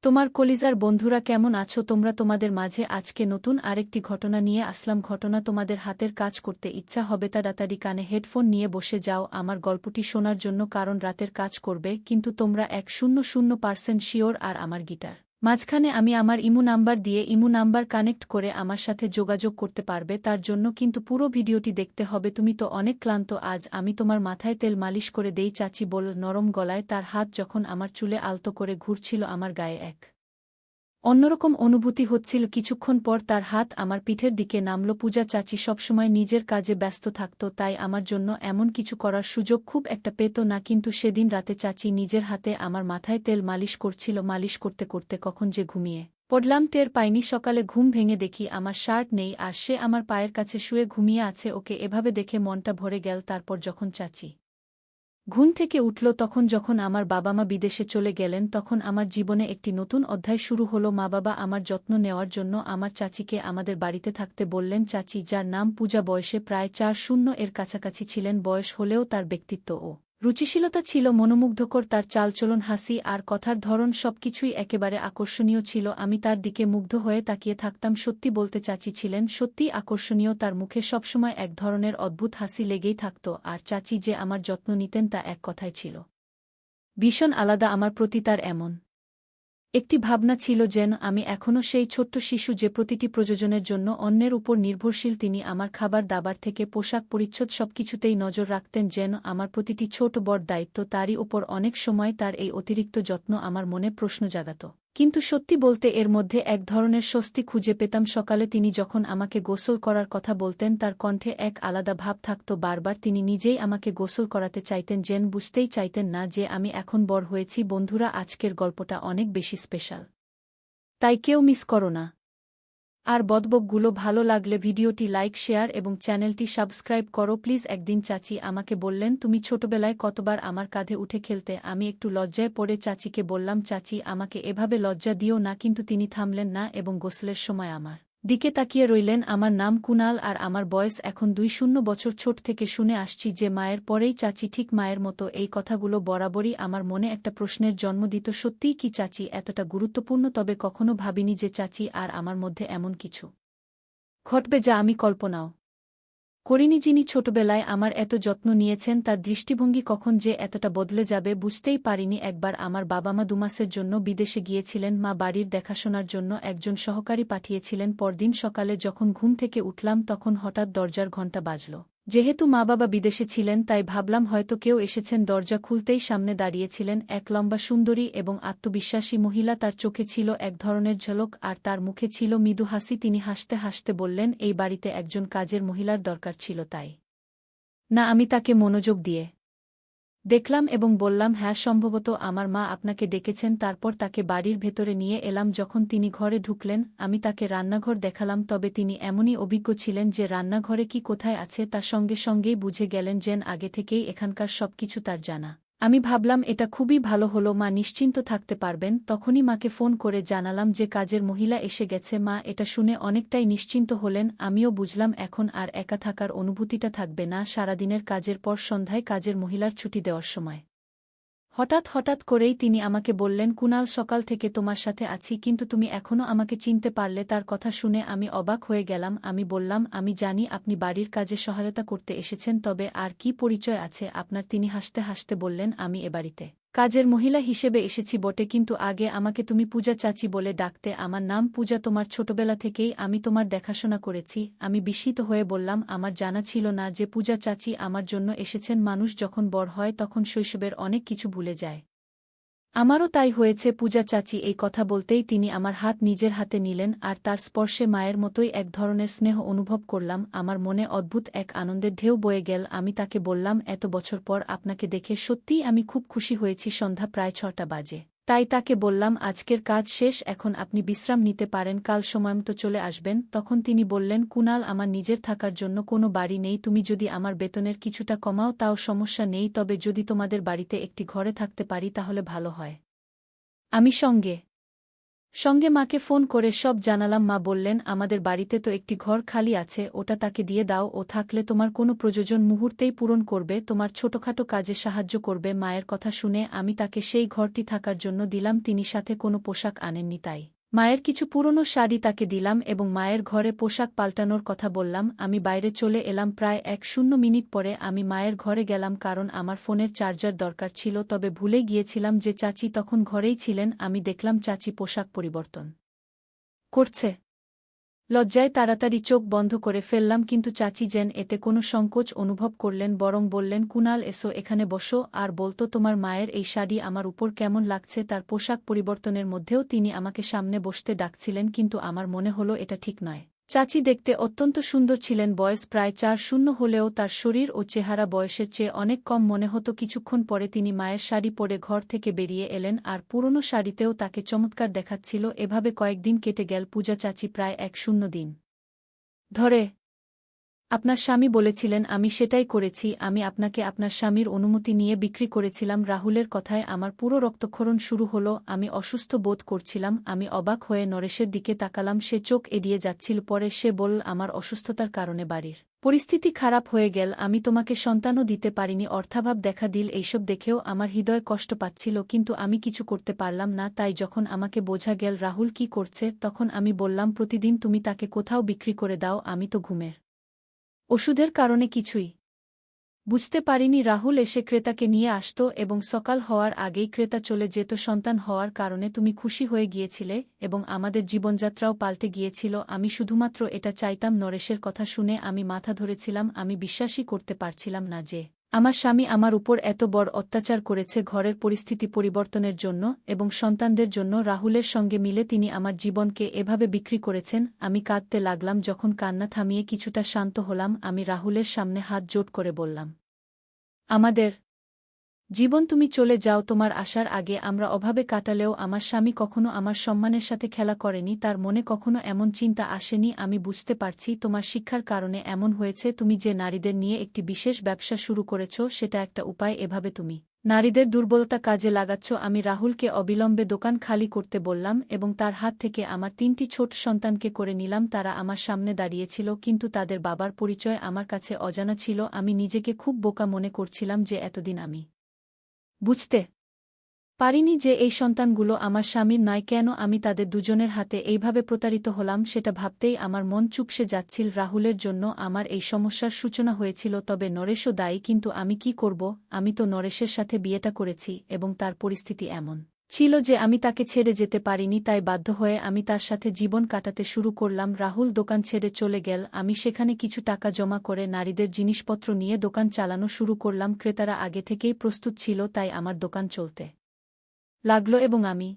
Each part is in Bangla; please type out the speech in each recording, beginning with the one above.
তোমার কলিজার বন্ধুরা কেমন আছো তোমরা? তোমাদের মাঝে আজকে নতুন আরেকটি ঘটনা নিয়ে আসলাম। ঘটনা তোমাদের হাতের কাজ করতে ইচ্ছা হবে তাড়াতাড়ি কানে হেডফোন নিয়ে বসে যাও আমার গল্পটি শোনার জন্য, কারণ রাতের কাজ করবে কিন্তু তোমরা 100% শিওর। আর আমার গিটার মাঝখানে আমি আমার ইমু নাম্বার দিয়ে ইমু নাম্বার কানেক্ট করে আমার সাথে যোগাযোগ করতে পারবে, তার জন্য কিন্তু পুরো ভিডিওটি দেখতে হবে। তুমি তো অনেক ক্লান্ত, আজ আমি তোমার মাথায় তেল মালিশ করে দেই চাচি বল নরম গলায়। তার হাত যখন আমার চুলে আলতো করে ঘুরছিল আমার গায়ে এক অন্যরকম অনুভূতি হচ্ছিল। কিছুক্ষণ পর তার হাত আমার পিঠের দিকে নামল। পূজা চাচি সবসময় নিজের কাজে ব্যস্ত থাকত, তাই আমার জন্য এমন কিছু করার সুযোগ খুব একটা পেত না, কিন্তু সেদিন রাতে চাচি নিজের হাতে আমার মাথায় তেল মালিশ করছিল। মালিশ করতে করতে কখন যে ঘুমিয়ে পড়লাম টের পাইনি। সকালে ঘুম ভেঙে দেখি আমার শার্ট নেই আর সে আমার পায়ের কাছে শুয়ে ঘুমিয়ে আছে। ওকে এভাবে দেখে মনটা ভরে গেল। তারপর যখন চাচি ঘুম থেকে উঠল, যখন আমার বাবা মা বিদেশে চলে গেলেন, তখন আমার জীবনে একটি নতুন অধ্যায় শুরু হলো। মা বাবা আমার যত্ন নেওয়ার জন্য আমার চাচিকে আমাদের বাড়িতে থাকতে বললেন। চাচি, যার নাম পূজা, বয়সে প্রায় 40 এর কাছাকাছি ছিলেন। বয়স হলেও তার ব্যক্তিত্ব ও রুচিশীলতা ছিল মনোমুগ্ধকর। তার চালচলন, হাসি আর কথার ধরন সবকিছুই একেবারে আকর্ষণীয় ছিল। আমি তার দিকে মুগ্ধ হয়ে তাকিয়ে থাকতাম। সত্যি বলতে চাচি ছিলেন সত্যিই আকর্ষণীয়। তার মুখে সবসময় এক ধরনের অদ্ভুত হাসি লেগেই থাকত। আর চাচি যে আমার যত্ন নিতেন তা এক কথায় ছিল ভীষণ আলাদা। আমার প্রতি তার এমন একটি ভাবনা ছিল যেন আমি এখনও সেই ছোট্ট শিশু যে প্রতিটি প্রয়োজনের জন্য অন্যের উপর নির্ভরশীল। তিনি আমার খাবার দাবার থেকে পোশাক পরিচ্ছদ সবকিছুতেই নজর রাখতেন, যেন আমার প্রতিটি ছোট বড় দায়িত্ব তারই উপর। অনেক সময় তার এই অতিরিক্ত যত্ন আমার মনে প্রশ্ন জাগাত, কিন্তু সত্যি বলতে এর মধ্যে এক ধরনের স্বস্তি খুঁজে পেতাম। সকালে তিনি যখন আমাকে গোসল করার কথা বলতেন, তার কণ্ঠে এক আলাদা ভাব থাকত। বারবার তিনি নিজেই আমাকে গোসল করাতে চাইতেন, যেন বুঝতেই চাইতেন না যে আমি এখন বড় হয়েছি। বন্ধুরা, আজকের গল্পটা অনেক বেশি স্পেশাল, তাই কেউ মিস করো না। আর বকবকগুলো ভালো লাগলে ভিডিওটি লাইক, শেয়ার এবং চ্যানেলটি সাবস্ক্রাইব করো প্লিজ। একদিন চাচি আমাকে বললেন, তুমি ছোটবেলায় কতবার আমার কাঁধে উঠে খেলতে। আমি একটু লজ্জায় পড়ে চাচিকে বললাম, চাচি আমাকে এভাবে লজ্জা দিও না। কিন্তু তিনি থামলেন না এবং গোসলের সময় আমার দিকে তাকিয়ে রইলেন। আমার নাম কুনাল আর আমার বয়স এখন 20 বছর। ছোট থেকে শুনে আসছি যে মায়ের পরেই চাচি ঠিক মায়ের মতো। এই কথাগুলো বরাবরই আমার মনে একটা প্রশ্নের জন্ম দিত, সত্যিই কি চাচি এতটা গুরুত্বপূর্ণ? তবে কখনো ভাবিনি যে চাচি আর আমার মধ্যে এমন কিছু ঘটবে যা আমি কল্পনাও করিনি। যিনি ছোটবেলায় আমার এত যত্ন নিয়েছেন, তার দৃষ্টিভঙ্গি কখন যে এতটা বদলে যাবে বুঝতেই পারিনি। একবার আমার বাবা মা 2 মাসের জন্য বিদেশে গিয়েছিলেন। মা বাড়ির দেখাশোনার জন্য একজন সহকারী পাঠিয়েছিলেন। পরদিন সকালে যখন ঘুম থেকে উঠলাম, তখন হঠাৎ দরজার ঘণ্টা বাজল। যেহেতু মা বাবা বিদেশে ছিলেন, তাই ভাবলাম হয়তো কেউ এসেছেন। দরজা খুলতেই সামনে দাঁড়িয়েছিলেন এক লম্বা সুন্দরী এবং আত্মবিশ্বাসী মহিলা। তার চোখে ছিল এক ধরনের ঝলক আর তার মুখে ছিল মৃদু হাসি। তিনি হাসতে হাসতে বললেন, এই বাড়িতে একজন কাজের মহিলার দরকার ছিল, তাই না? আমি তাকে মনোযোগ দিয়ে দেখলাম এবং বললাম, হ্যাঁ, সম্ভবত আমার মা আপনাকে ডেকেছেন। তারপর তাকে বাড়ির ভেতরে নিয়ে এলাম। যখন তিনি ঘরে ঢুকলেন, আমি তাকে রান্নাঘর দেখালাম। তবে তিনি এমনই অভিজ্ঞ ছিলেন যে রান্নাঘরে কি কোথায় আছে তা সঙ্গে সঙ্গেই বুঝে গেলেন, যেন আগে থেকেই এখানকার সবকিছু তার জানা। আমি ভাবলাম এটা খুবই ভালো হলো, মা নিশ্চিন্ত থাকতে পারবেন। তখনই মাকে ফোন করে জানালাম যে কাজের মহিলা এসে গেছে। মা এটা শুনে অনেকটাই নিশ্চিন্ত হলেন। আমিও বুঝলাম এখন আর একা থাকার অনুভূতিটা থাকবে না। সারাদিনের কাজের পর সন্ধ্যায় কাজের মহিলার ছুটি দেওয়ার সময় হঠাৎ করেই তিনি আমাকে বললেন, কুনাল, সকাল থেকে তোমার সাথে আছি, কিন্তু তুমি এখনও আমাকে চিনতে পারলে? তার কথা শুনে আমি অবাক হয়ে গেলাম। আমি বললাম, আমি জানি আপনি বাড়ির কাজে সহায়তা করতে এসেছেন, তবে আর কি পরিচয় আছে আপনার? তিনি হাসতে হাসতে বললেন, আমি এ বাড়িতে কাজের মহিলা হিসেবে এসেছি বটে, কিন্তু আগে আমাকে তুমি পূজা চাচি বলে ডাকতে। আমার নাম পূজা, তোমার ছোটবেলা থেকেই আমি তোমার দেখাশোনা করেছি। আমি বিস্মিত হয়ে বললাম, আমার জানা ছিল না যে পূজা চাচি আমার জন্য এসেছেন। মানুষ যখন বড় হয় তখন শৈশবের অনেক কিছু ভুলে যায়। আমারও তাই হয়েছে। পূজা চাচি এই কথা বলতেই তিনি আমার হাত নিজের হাতে নিলেন আর তার স্পর্শে মায়ের মতোই এক ধরনের স্নেহ অনুভব করলাম। আমার মনে অদ্ভুত এক আনন্দের ঢেউ বয়ে গেল। আমি তাকে বললাম, এত বছর পর আপনাকে দেখে সত্যিই আমি খুব খুশি হয়েছি। সন্ধ্যা প্রায় 6টা বাজে, তাই তাকে বললাম, আজকের কাজ শেষ, এখন আপনি বিশ্রাম নিতে পারেন, কাল সময়মতো চলে আসবেন। তখন তিনি বললেন, কুনাল, আমার নিজের থাকার জন্য কোনো বাড়ি নেই। তুমি যদি আমার বেতনের কিছুটা কমাও তাও সমস্যা নেই, তবে যদি তোমাদের বাড়িতে একটি ঘরে থাকতে পারি তাহলে ভালো হয়। আমি সঙ্গে সঙ্গে মাকে ফোন করে সব জানালাম। মা বললেন, আমাদের বাড়িতে তো একটি ঘর খালি আছে, ওটা তাকে দিয়ে দাও, ও থাকলে তোমার কোনো প্রয়োজন মুহূর্তেই পূরণ করবে, তোমার ছোটখাটো কাজে সাহায্য করবে। মায়ের কথা শুনে আমি তাকে সেই ঘরটি থাকার জন্য দিলাম। তিনি সাথে কোনো পোশাক আনেননি, তাই মায়ের কিছু পুরনো শাড়ি তাকে দিলাম এবং মায়ের ঘরে পোশাক পাল্টানোর কথা বললাম। আমি বাইরে চলে এলাম। প্রায় 1-0 মিনিট পরে আমি মায়ের ঘরে গেলাম, কারণ আমার ফোনের চার্জার দরকার ছিল। তবে ভুলে গিয়েছিলাম যে চাচি তখন ঘরেই ছিলেন। আমি দেখলাম চাচি পোশাক পরিবর্তন করছে। লজ্জায় তাড়াতাড়ি চোখ বন্ধ করে ফেললাম, কিন্তু চাচি যেন এতে কোনো সংকোচ অনুভব করলেন, বরং বললেন, কুনাল এসো, এখানে বসো, আর বলতো তোমার মায়ের এই শাড়ি আমার উপর কেমন লাগছে। তার পোশাক পরিবর্তনের মধ্যেও তিনি আমাকে সামনে বসতে ডাকছিলেন, কিন্তু আমার মনে হলো এটা ঠিক নয়। চাচি দেখতে অত্যন্ত সুন্দর ছিলেন। বয়স প্রায় 4-0 হলেও তার শরীর ও চেহারা বয়সের চেয়ে অনেক কম মনে হতো। কিছুক্ষণ পরে তিনি মায়ের শাড়ি পরে ঘর থেকে বেরিয়ে এলেন, আর পুরনো শাড়িতেও তাকে চমৎকার দেখাচ্ছিল। এভাবে কয়েকদিন কেটে গেল। পূজা চাচি প্রায় 1-0 দিন ধরে আপনার স্বামী বলেছিলেন, আমি সেটাই করেছি। আমি আপনাকে আপনার স্বামীর অনুমতি নিয়ে বিক্রি করেছিলাম। রাহুলের কথায় আমার পুরো রক্তক্ষরণ শুরু হলো। আমি অসুস্থ বোধ করছিলাম। আমি অবাক হয়ে নরেশের দিকে তাকালাম। সে চোখ এড়িয়ে যাচ্ছিল। পরে সে বলল, আমার অসুস্থতার কারণে বাড়ির পরিস্থিতি খারাপ হয়ে গেল, আমি তোমাকে সন্তানও দিতে পারিনি, অর্থাভাব দেখা দিল। এইসব দেখেও আমার হৃদয় কষ্ট পাচ্ছিল, কিন্তু আমি কিছু করতে পারলাম না। তাই যখন আমাকে বোঝা গেল রাহুল কি করছে, তখন আমি বললাম, প্রতিদিন তুমি তাকে কোথাও বিক্রি করে দাও, আমি তো ঘুমের ওষুধের কারণে কিছুই বুঝতে পারিনি। রাহুল এসে ক্রেতাকে নিয়ে আসত এবং সকাল হওয়ার আগেই ক্রেতা চলে যেত। সন্তান হওয়ার কারণে তুমি খুশি হয়ে গিয়েছিলে এবং আমাদের জীবনযাত্রাও পাল্টে গিয়েছিল। আমি শুধুমাত্র এটা চাইতাম। নরেশের কথা শুনে আমি মাথা ধরেছিলাম। আমি বিশ্বাসই করতে পারছিলাম না যে আমার স্বামী আমার উপর এত বড় অত্যাচার করেছে ঘরের পরিস্থিতি পরিবর্তনের জন্য এবং সন্তানদের জন্য। রাহুলের সঙ্গে মিলে তিনি আমার জীবনকে এভাবে বিক্রি করেছেন। আমি কাঁদতে লাগলাম। যখন কান্না থামিয়ে কিছুটা শান্ত হলাম, আমি রাহুলের সামনে হাত জোড় করে বললাম, আমাদের জীবন তুমি চলে যাও, তোমার আসার আগে আমরা অভাবে কাটালেও আমার স্বামী কখনো আমার সম্মানের সাথে খেলা করেনি, তার মনে কখনো এমন চিন্তা আসেনি। আমি বুঝতে পারছি তোমার শিক্ষার কারণে এমন হয়েছে। তুমি যে নারীদের নিয়ে একটি বিশেষ ব্যবসা শুরু করেছ, সেটা একটা উপায়। এভাবে তুমি নারীদের দুর্বলতা কাজে লাগাচ্ছ। আমি রাহুলকে অবিলম্বে দোকান খালি করতে বললাম এবং তার হাত থেকে আমার 3টি ছোট সন্তানকে করে নিলাম। তারা আমার সামনে দাঁড়িয়েছিল, কিন্তু তাদের বাবার পরিচয় আমার কাছে অজানা ছিল। আমি নিজেকে খুব বোকা মনে করছিলাম যে এতদিন আমি বুঝতে পারিনি যে এই সন্তানগুলো আমার স্বামীর নয়। কেন আমি তাদের দুজনের হাতে এইভাবে প্রতারিত হলাম, সেটা ভাবতেই আমার মন চুপসে যাচ্ছিল। রাহুলের জন্য আমার এই সমস্যার সূচনা হয়েছিল, তবে নরেশও দায়ী। কিন্তু আমি কি করব? আমি তো নরেশের সাথে বিয়েটা করেছি এবং তার পরিস্থিতি এমন ছিল যে আমি তাকে ছেড়ে যেতে পারিনি। তাই বাধ্য হয়ে আমি তার সাথে জীবন কাটাতে শুরু করলাম। রাহুল দোকান ছেড়ে চলে গেল। আমি সেখানে কিছু টাকা জমা করে নারীদের জিনিসপত্র নিয়ে দোকান চালানো শুরু করলাম। ক্রেতারা আগে থেকেই প্রস্তুত ছিল, তাই আমার দোকান চলতে লাগলো এবং আমি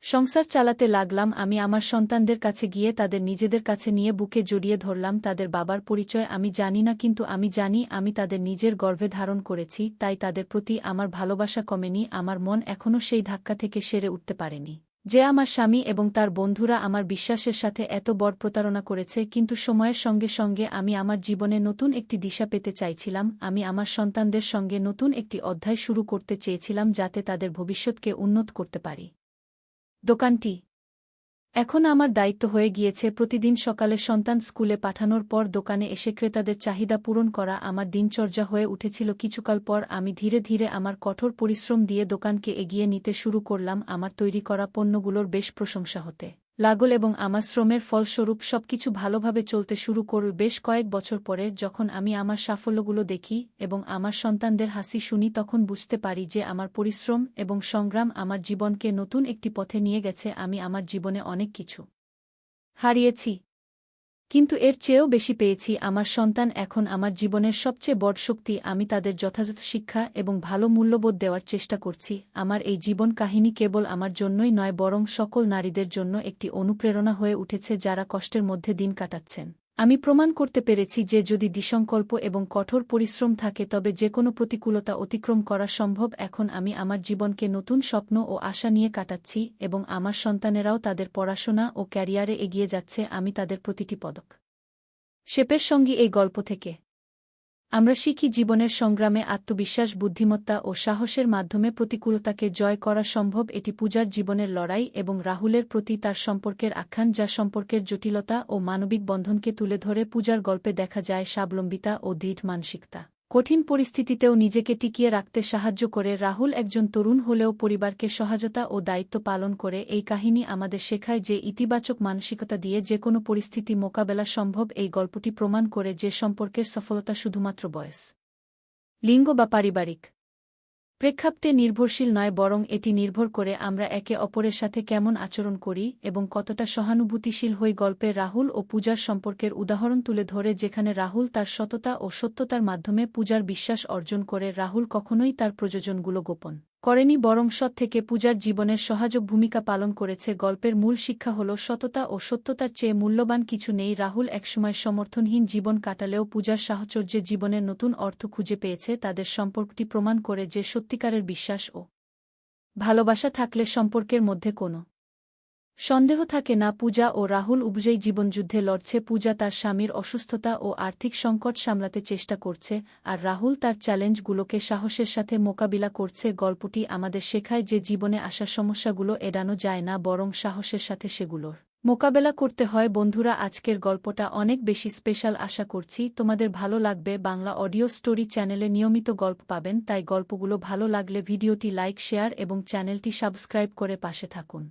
সংসার চালাতে লাগলাম। আমি আমার সন্তানদের কাছে গিয়ে তাদের নিজেদের কাছে নিয়ে বুকে জড়িয়ে ধরলাম। তাদের বাবার পরিচয় আমি জানি না, কিন্তু আমি জানি আমি তাদের নিজের গর্ভে ধারণ করেছি। তাই তাদের প্রতি আমার ভালোবাসা কমেনি। আমার মন এখনও সেই ধাক্কা থেকে সেরে উঠতে পারেনি যে আমার স্বামী এবং তার বন্ধুরা আমার বিশ্বাসের সাথে এত বড় প্রতারণা করেছে। কিন্তু সময়ের সঙ্গে সঙ্গে আমি আমার জীবনে নতুন একটি দিশা পেতে চাইছিলাম। আমি আমার সন্তানদের সঙ্গে নতুন একটি অধ্যায় শুরু করতে চেয়েছিলাম, যাতে তাদের ভবিষ্যৎকে উন্নত করতে পারি। দোকানটি এখন আমার দায়িত্ব হয়ে গিয়েছে। প্রতিদিন সকালে সন্তান স্কুলে পাঠানোর পর দোকানে এসে ক্রেতাদের চাহিদা পূরণ করা আমার দিনচর্যা হয়ে উঠেছিল। কিছুকাল পর আমি ধীরে ধীরে আমার কঠোর পরিশ্রম দিয়ে দোকানকে এগিয়ে নিতে শুরু করলাম। আমার তৈরি করা পণ্যগুলোর বেশ প্রশংসা হতে লাগল এবং আমার শ্রমের ফলস্বরূপ সবকিছু ভালোভাবে চলতে শুরু করল। বেশ কয়েক বছর পরে যখন আমি আমার সাফল্যগুলো দেখি এবং আমার সন্তানদের হাসি শুনি, তখন বুঝতে পারি যে আমার পরিশ্রম এবং সংগ্রাম আমার জীবনকে নতুন একটি পথে নিয়ে গেছে। আমি আমার জীবনে অনেক কিছু হারিয়েছি, কিন্তু এর চেয়েও বেশি পেয়েছি। আমার সন্তান এখন আমার জীবনের সবচেয়ে বড় শক্তি। আমি তাদের যথাযথ শিক্ষা এবং ভালো মূল্যবোধ দেওয়ার চেষ্টা করছি। আমার এই জীবন কাহিনী কেবল আমার জন্যই নয়, বরং সকল নারীদের জন্য একটি অনুপ্রেরণা হয়ে উঠেছে যারা কষ্টের মধ্যে দিন কাটাচ্ছেন। আমি প্রমাণ করতে পেরেছি যে যদি দৃঢ়সংকল্প এবং কঠোর পরিশ্রম থাকে, তবে যে কোনো প্রতিকূলতা অতিক্রম করা সম্ভব। এখন আমি আমার জীবনকে নতুন স্বপ্ন ও আশা নিয়ে কাটাচ্ছি এবং আমার সন্তানেরাও তাদের পড়াশোনা ও ক্যারিয়ারে এগিয়ে যাচ্ছে। আমি তাদের প্রতিটি পদক শেপের সঙ্গী এই গল্প থেকে আমরা শিখি জীবনের সংগ্রামে আত্মবিশ্বাস, বুদ্ধিমত্তা ও সাহসের মাধ্যমে প্রতিকূলতাকে জয় করা সম্ভব। এটি পূজার জীবনের লড়াই এবং রাহুলের প্রতি তার সম্পর্কের আখ্যান, যা সম্পর্কের জটিলতা ও মানবিক বন্ধনকে তুলে ধরে। পূজার গল্পে দেখা যায় স্বাবলম্বিতা ও দৃঢ় মানসিকতা। কঠিন পরিস্থিতিতেও নিজেকে টিকিয়ে রাখতে সাহায্য করে। রাহুল একজন তরুণ হলেও পরিবারকে সহায়তা ও দায়িত্ব পালন করে। এই কাহিনী আমাদের শেখায় যে ইতিবাচক মানসিকতা দিয়ে যেকোনো পরিস্থিতি মোকাবেলা সম্ভব। এই গল্পটি প্রমাণ করে যে সম্পর্কের সফলতা শুধুমাত্র বয়স, লিঙ্গ বা পারিবারিক প্রেক্ষাপটে নির্ভরশীল নয়, বরং এটি নির্ভর করে আমরা একে অপরের সাথে কেমন আচরণ করি এবং কতটা সহানুভূতিশীল হই। গল্পে রাহুল ও পূজার সম্পর্কের উদাহরণ তুলে ধরে, যেখানে রাহুল তার সততা ও সত্যতার মাধ্যমে পূজার বিশ্বাস অর্জন করে। রাহুল কখনোই তার প্রয়োজনগুলো গোপন করেনি, বরং সৎ থেকে পূজার জীবনের সহায়ক ভূমিকা পালন করেছে। গল্পের মূল শিক্ষা হল সততা ও সত্যতার চেয়ে মূল্যবান কিছু নেই। রাহুল একসময় সমর্থনহীন জীবন কাটালেও পূজার সাহচর্যে জীবনের নতুন অর্থ খুঁজে পেয়েছে। তাদের সম্পর্কটি প্রমাণ করে যে সত্যিকারের বিশ্বাস ও ভালোবাসা থাকলে সম্পর্কের মধ্যে কোনো সন্দেহ থাকে না। পূজা ও রাহুল উভয়ই জীবনযুদ্ধে লড়ছে। পূজা তার স্বামীর অসুস্থতা ও আর্থিক সংকট সামলাতে চেষ্টা করছে, আর রাহুল তার চ্যালেঞ্জগুলোকে সাহসের সাথে মোকাবিলা করছে। গল্পটি আমাদের শেখায় যে জীবনে আসা সমস্যাগুলো এড়ানো যায় না, বরং সাহসের সাথে সেগুলোর মোকাবেলা করতে হয়। বন্ধুরা, আজকের গল্পটা অনেক বেশি স্পেশাল। আশা করছি তোমাদের ভালো লাগবে। বাংলা অডিও স্টোরি চ্যানেলে নিয়মিত গল্প পাবেন, তাই গল্পগুলো ভালো লাগলে ভিডিওটি লাইক, শেয়ার এবং চ্যানেলটি সাবস্ক্রাইব করে পাশে থাকুন।